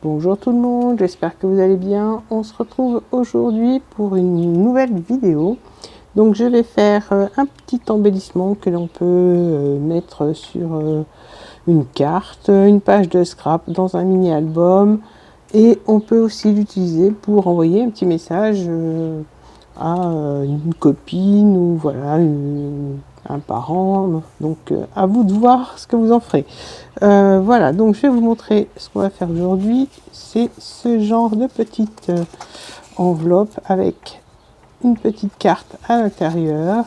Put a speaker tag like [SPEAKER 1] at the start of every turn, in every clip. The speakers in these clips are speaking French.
[SPEAKER 1] Bonjour tout le monde, j'espère que vous allez bien. On se retrouve aujourd'hui pour une nouvelle vidéo. Donc je vais faire un petit embellissement que l'on peut mettre sur une carte, une page de scrap, dans un mini album. Et on peut aussi l'utiliser pour envoyer un petit message à une copine ou voilà, un parent. Donc à vous de voir ce que vous en ferez. Voilà, donc je vais vous montrer ce qu'on va faire aujourd'hui. C'est ce genre de petite enveloppe avec une petite carte à l'intérieur.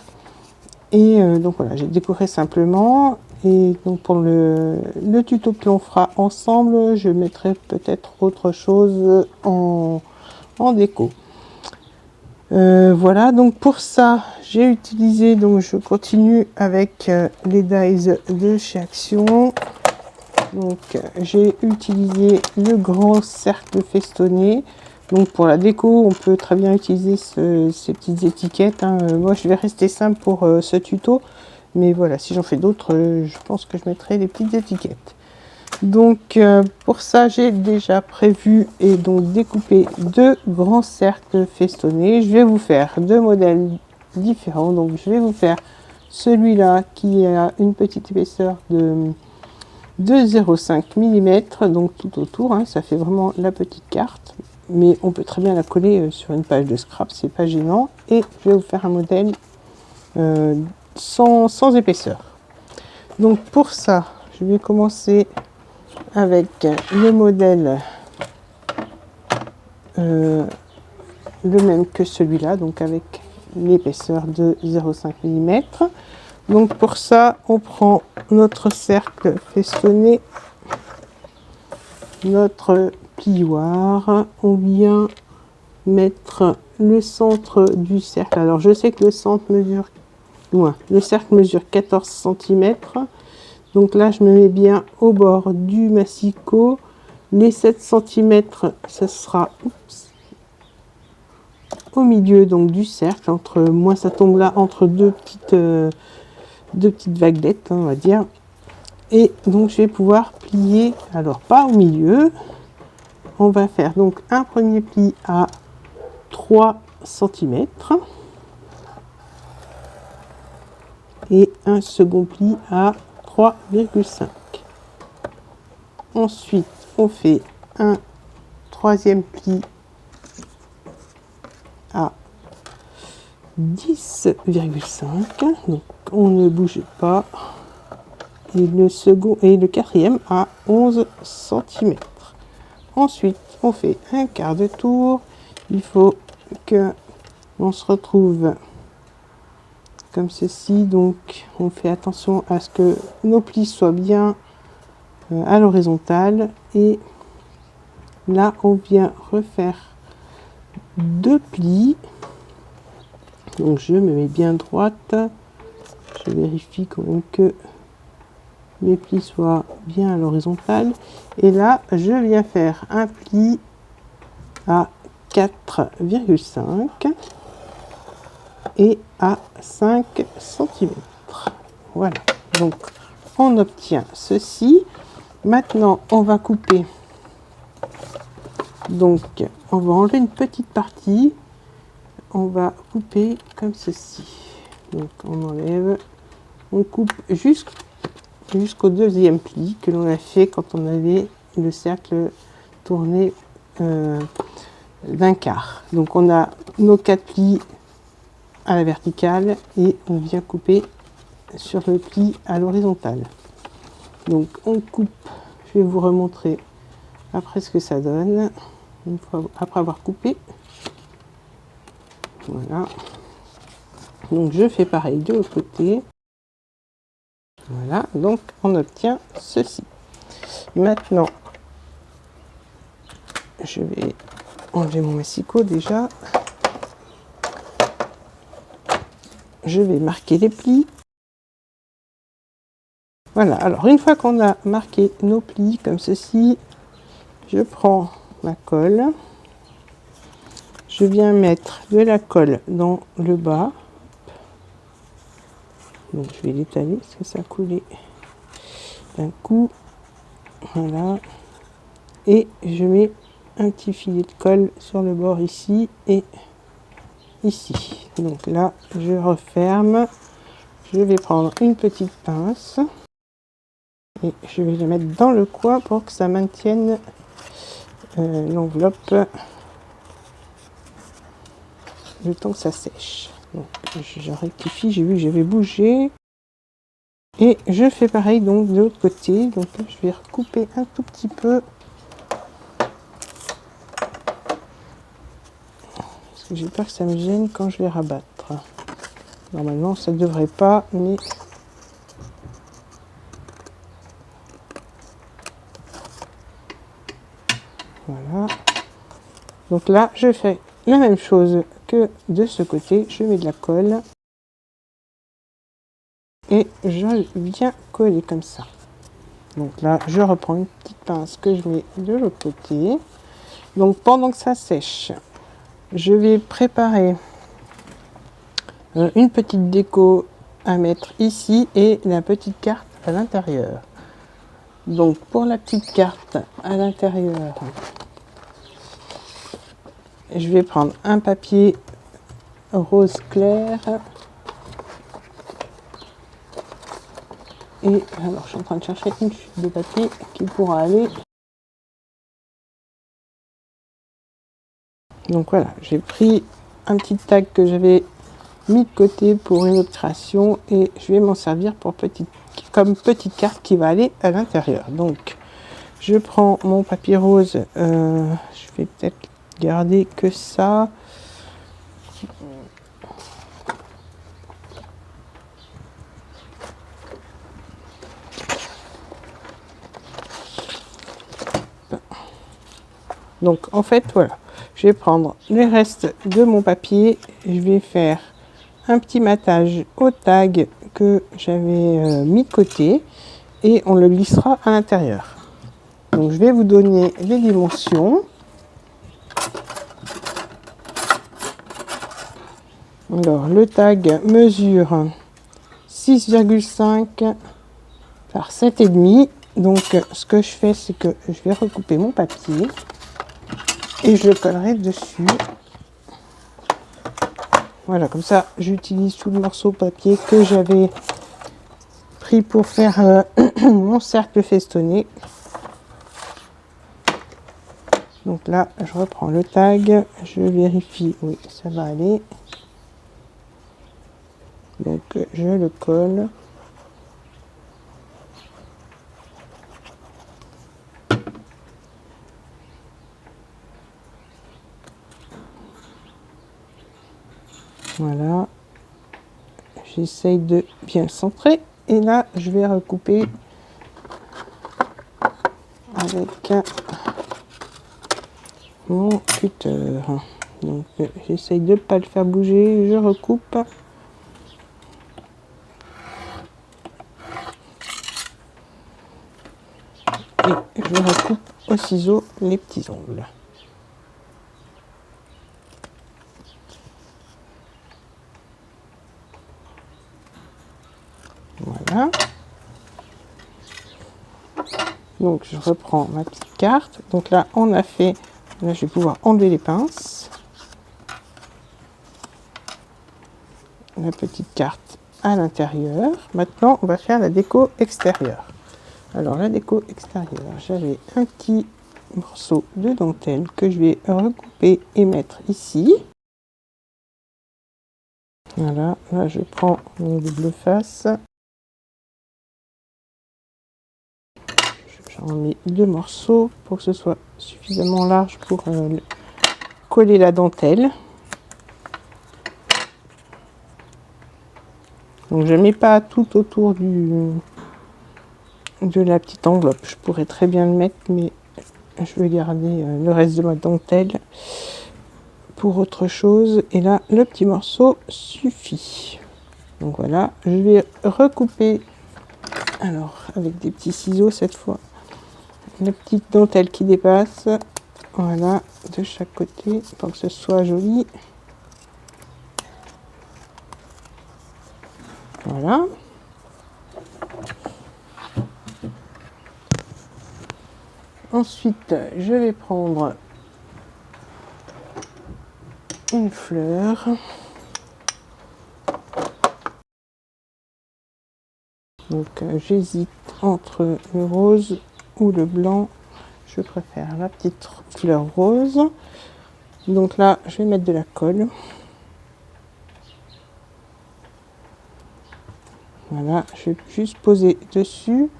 [SPEAKER 1] Et donc voilà, j'ai décoré simplement. Et donc pour le tuto que l'on fera ensemble, je mettrai peut-être autre chose en déco. Voilà, donc pour ça, j'ai utilisé, donc je continue avec les dies de chez Action. Donc j'ai utilisé le grand cercle festonné. Donc pour la déco, on peut très bien utiliser ces petites étiquettes, hein. Moi je vais rester simple pour ce tuto, mais voilà, si j'en fais d'autres, je pense que je mettrai des petites étiquettes. Donc pour ça, j'ai déjà prévu et donc découpé deux grands cercles festonnés. Je vais vous faire deux modèles différents. Donc je vais vous faire celui-là qui a une petite épaisseur de 0,5 mm, donc tout autour, hein, ça fait vraiment la petite carte, mais on peut très bien la coller sur une page de scrap, c'est pas gênant. Et je vais vous faire un modèle sans épaisseur. Donc pour ça, je vais commencer avec le modèle le même que celui-là, donc avec l'épaisseur de 0,5 mm. Donc pour ça, on prend notre cercle festonné, notre plioir, on vient mettre le centre du cercle. Alors je sais que le cercle mesure 14 cm. Donc là je me mets bien au bord du massicot. Les 7 cm, ce sera au milieu donc du cercle, entre moi ça tombe là entre deux petites vaguelettes, hein, on va dire. Et donc je vais pouvoir plier, alors pas au milieu, on va faire donc un premier pli à 3 cm et un second pli à 3,5. Ensuite on fait un troisième pli à 10,5, donc on ne bouge pas, et le quatrième à 11 cm. Ensuite on fait un quart de tour. Il faut que on se retrouve comme ceci, donc on fait attention à ce que nos plis soient bien à l'horizontale, et là on vient refaire deux plis. Donc je me mets bien droite, je vérifie quand même que mes plis soient bien à l'horizontale, et là je viens faire un pli à 4,5 et à 5 cm. Voilà, donc on obtient ceci. Maintenant on va couper, donc on va enlever une petite partie, on va couper comme ceci. Donc on enlève, on coupe jusqu'au deuxième pli que l'on a fait quand on avait le cercle tourné d'un quart. Donc on a nos 4 plis à la verticale et on vient couper sur le pli à l'horizontale. Donc on coupe, je vais vous remontrer après ce que ça donne une fois après avoir coupé. Voilà, donc je fais pareil de l'autre côté. Voilà, donc on obtient ceci. Maintenant je vais enlever mon massicot. Déjà je vais marquer les plis. Voilà, alors une fois qu'on a marqué nos plis comme ceci, je prends ma colle, je viens mettre de la colle dans le bas, donc je vais l'étaler parce que ça a coulé d'un coup. Voilà, et je mets un petit filet de colle sur le bord ici et ici. Donc là, je referme. Je vais prendre une petite pince et je vais la mettre dans le coin pour que ça maintienne l'enveloppe le temps que ça sèche. Donc, je rectifie, j'ai vu que j'avais bougé. Et je fais pareil donc de l'autre côté. Donc je vais recouper un tout petit peu. Parce que j'ai peur que ça me gêne quand je vais rabattre. Normalement ça ne devrait pas, mais... Voilà. Donc là, je fais la même chose que de ce côté. Je mets de la colle. Et je viens coller comme ça. Donc là, je reprends une petite pince que je mets de l'autre côté. Donc pendant que ça sèche, je vais préparer une petite déco à mettre ici et la petite carte à l'intérieur. Donc pour la petite carte à l'intérieur, je vais prendre un papier rose clair. Et alors je suis en train de chercher une chute de papier qui pourra aller. Donc voilà, j'ai pris un petit tag que j'avais mis de côté pour une autre création et je vais m'en servir pour comme petite carte qui va aller à l'intérieur. Donc je prends mon papier rose, je vais peut-être garder que ça. Donc en fait voilà, je vais prendre les restes de mon papier, je vais faire un petit matage au tag que j'avais mis de côté et on le glissera à l'intérieur. Donc je vais vous donner les dimensions. Alors le tag mesure 6,5 par 7,5. Donc ce que je fais, c'est que je vais recouper mon papier et je le collerai dessus. Voilà, comme ça j'utilise tout le morceau de papier que j'avais pris pour faire mon cercle festonné. Donc là, je reprends le tag, je vérifie, oui, ça va aller. Donc je le colle. Voilà, j'essaye de bien le centrer et là je vais recouper avec mon cutter. Donc j'essaye de ne pas le faire bouger, je recoupe. Et je recoupe au ciseau les petits ongles. Voilà. Donc je reprends ma petite carte. Donc là on a fait, là je vais pouvoir enlever les pinces. La petite carte à l'intérieur. Maintenant on va faire la déco extérieure. Alors la déco extérieure, j'avais un petit morceau de dentelle que je vais recouper et mettre ici. Voilà, là je prends mon double face. J'en mets deux morceaux pour que ce soit suffisamment large pour coller la dentelle. Donc je ne mets pas tout autour de la petite enveloppe. Je pourrais très bien le mettre, mais je vais garder le reste de ma dentelle pour autre chose. Et là, le petit morceau suffit. Donc voilà, je vais recouper, alors avec des petits ciseaux cette fois, la petite dentelle qui dépasse. Voilà, de chaque côté pour que ce soit joli. Voilà. Ensuite, je vais prendre une fleur. Donc j'hésite entre le rose ou le blanc. Je préfère la petite fleur rose. Donc là, je vais mettre de la colle. Voilà, je vais juste poser dessus.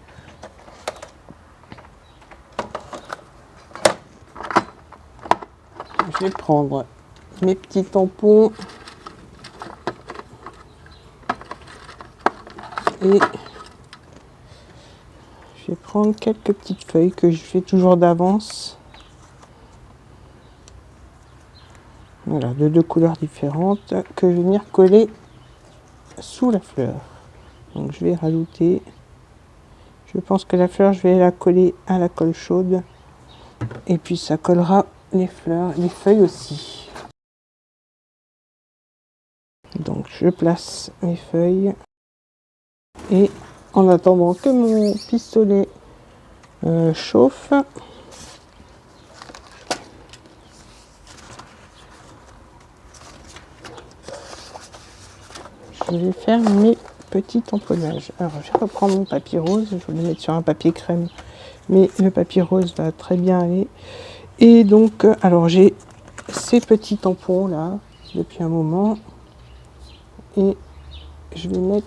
[SPEAKER 1] Je vais prendre mes petits tampons et je vais prendre quelques petites feuilles que je fais toujours d'avance. Voilà, de deux couleurs différentes que je vais venir coller sous la fleur. Donc je vais rajouter. Je pense que la fleur, je vais la coller à la colle chaude. Et puis ça collera les fleurs, les feuilles aussi. Donc je place mes feuilles. Et en attendant que mon pistolet chauffe, je vais faire mes petits tamponnages. Alors je vais reprendre mon papier rose, je vais le mettre sur un papier crème, mais le papier rose va très bien aller. Et donc, alors j'ai ces petits tampons là depuis un moment et je vais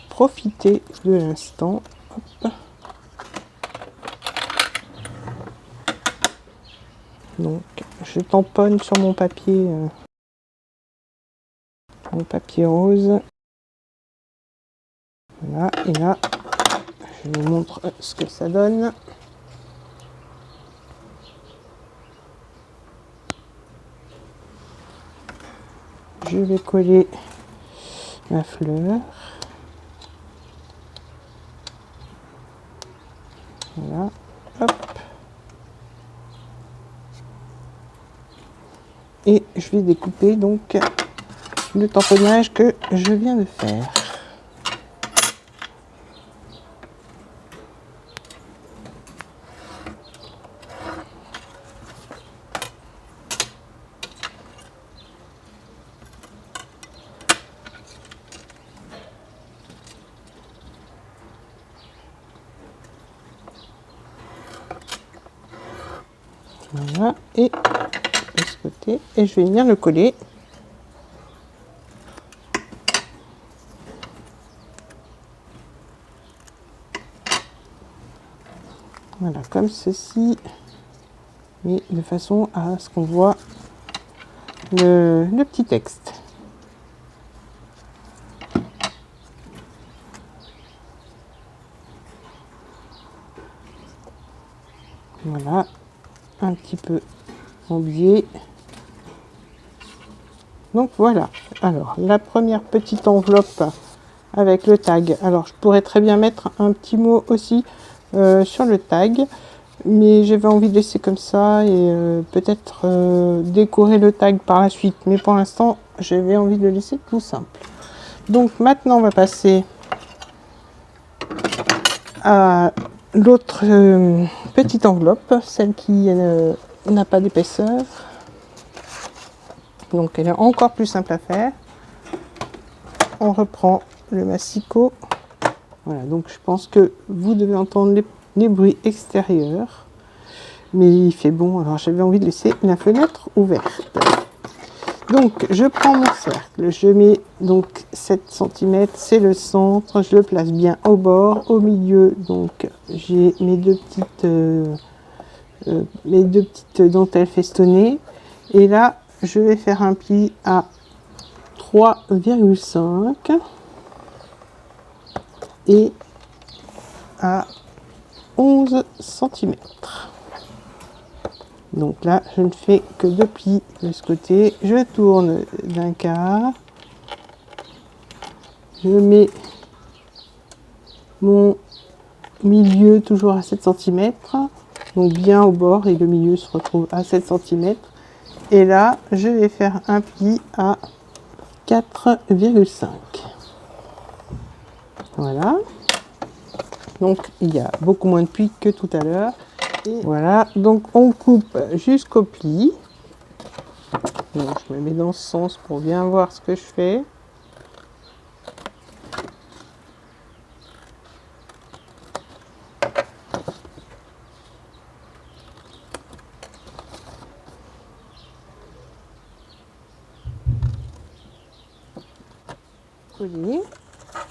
[SPEAKER 1] profiter de l'instant. Donc je tamponne sur mon papier rose. Voilà, et là, je vous montre ce que ça donne. Je vais coller la fleur. Voilà, hop. Et je vais découper donc le tamponnage que je viens de faire. Voilà, et de ce côté, et je vais venir le coller. Voilà, comme ceci, mais de façon à ce qu'on voit le petit texte. Voilà, un petit peu en biais. Donc voilà, alors la première petite enveloppe avec le tag. Alors je pourrais très bien mettre un petit mot aussi sur le tag, mais j'avais envie de laisser comme ça et peut-être décorer le tag par la suite. Mais pour l'instant, j'avais envie de le laisser tout simple. Donc maintenant, on va passer à l'autre petite enveloppe, celle qui n'a pas d'épaisseur. Donc elle est encore plus simple à faire. On reprend le massicot. Voilà, donc je pense que vous devez entendre les bruits extérieurs. Mais il fait bon, alors j'avais envie de laisser la fenêtre ouverte. Donc je prends mon cercle, je mets donc 7 cm, c'est le centre, je le place bien au bord, au milieu, donc j'ai mes deux petites dentelles festonnées. Et là, je vais faire un pli à 3,5 et à 11 cm. Donc là, je ne fais que 2 plis de ce côté. Je tourne d'un quart. Je mets mon milieu toujours à 7 cm. Donc bien au bord et le milieu se retrouve à 7 cm. Et là, je vais faire un pli à 4,5. Voilà. Donc il y a beaucoup moins de plis que tout à l'heure. Et voilà, donc on coupe jusqu'au pli. Donc je me mets dans ce sens pour bien voir ce que je fais. Coller.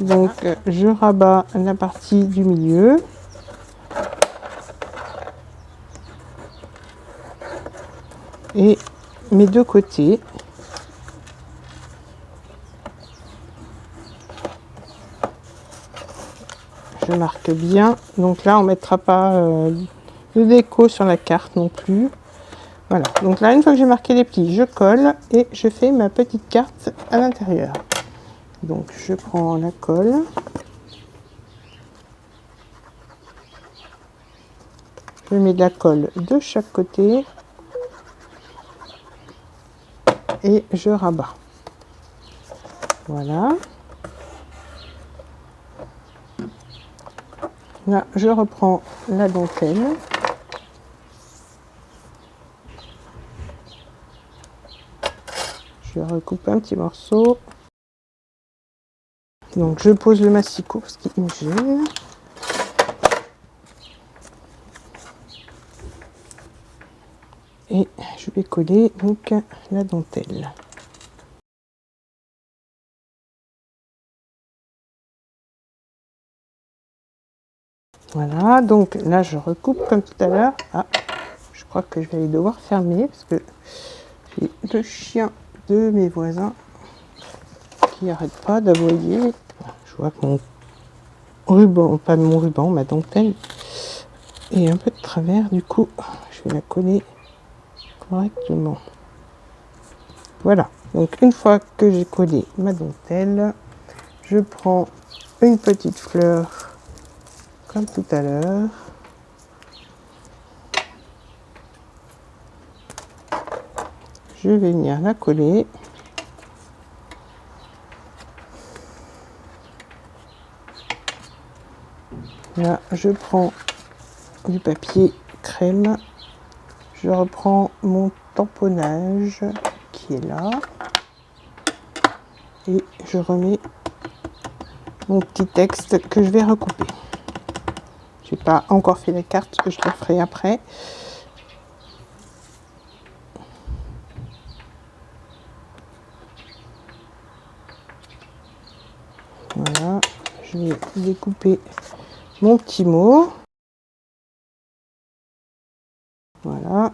[SPEAKER 1] Donc je rabats la partie du milieu. Et mes deux côtés. Je marque bien. Donc là, on ne mettra pas de déco sur la carte non plus. Voilà. Donc là, une fois que j'ai marqué les plis, je colle et je fais ma petite carte à l'intérieur. Donc je prends la colle. Je mets de la colle de chaque côté. Et je rabats. Voilà. Là, je reprends la dentelle. Je recoupe un petit morceau. Donc, je pose le massicot parce qu'il me gêne. Et je vais coller donc la dentelle. Voilà, donc là je recoupe comme tout à l'heure. Ah, je crois que je vais devoir fermer parce que j'ai le chien de mes voisins qui n'arrête pas d'aboyer. Je vois que mon ruban, pas mon ruban, ma dentelle est un peu de travers, du coup je vais la coller correctement. Voilà, donc une fois que j'ai collé ma dentelle, je prends une petite fleur comme tout à l'heure. Je vais venir la coller. Là, je prends du papier crème. Je reprends mon tamponnage qui est là. Et je remets mon petit texte que je vais recouper. Je n'ai pas encore fait la carte, que je le ferai après. Voilà, je vais découper mon petit mot. Voilà.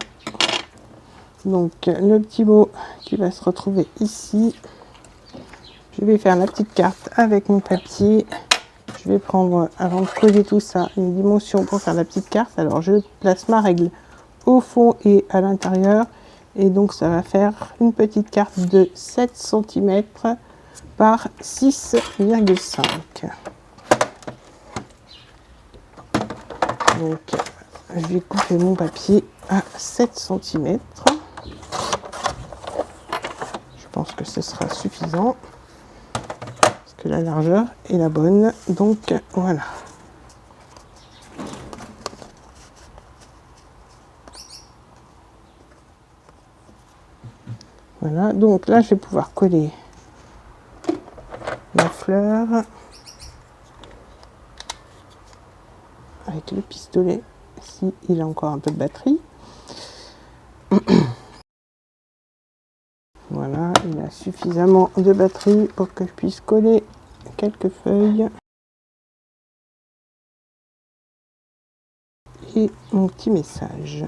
[SPEAKER 1] Donc le petit mot qui va se retrouver ici. Je vais faire la petite carte avec mon papier. Je vais prendre, avant de coller tout ça, une dimension pour faire la petite carte. Alors je place ma règle au fond et à l'intérieur. Et donc ça va faire une petite carte de 7 cm par 6,5. Donc je vais couper mon papier à 7 cm. Je pense que ce sera suffisant. Parce que la largeur est la bonne. Donc voilà. Voilà, donc là je vais pouvoir coller la fleur avec le pistolet si il a encore un peu de batterie. Voilà, il a suffisamment de batterie pour que je puisse coller quelques feuilles et mon petit message.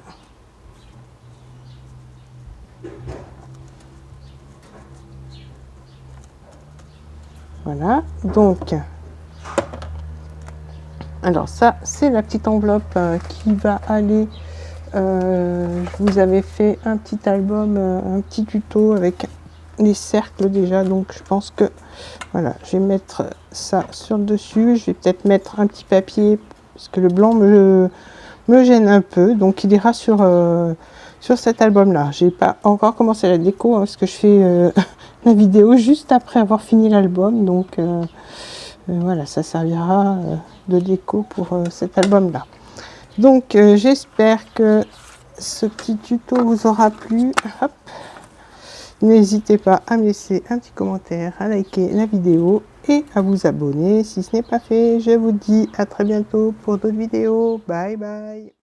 [SPEAKER 1] Voilà, donc alors ça c'est la petite enveloppe qui va aller, je vous avais fait un petit album, un petit tuto avec les cercles déjà, donc je pense que voilà, je vais mettre ça sur le dessus. Je vais peut-être mettre un petit papier parce que le blanc me gêne un peu, donc il ira sur cet album là. J'ai pas encore commencé la déco hein, parce que je fais la vidéo juste après avoir fini l'album, donc voilà, ça servira de déco pour cet album là. Donc, j'espère que ce petit tuto vous aura plu. Hop. N'hésitez pas à me laisser un petit commentaire, à liker la vidéo et à vous abonner si ce n'est pas fait. Je vous dis à très bientôt pour d'autres vidéos. Bye bye.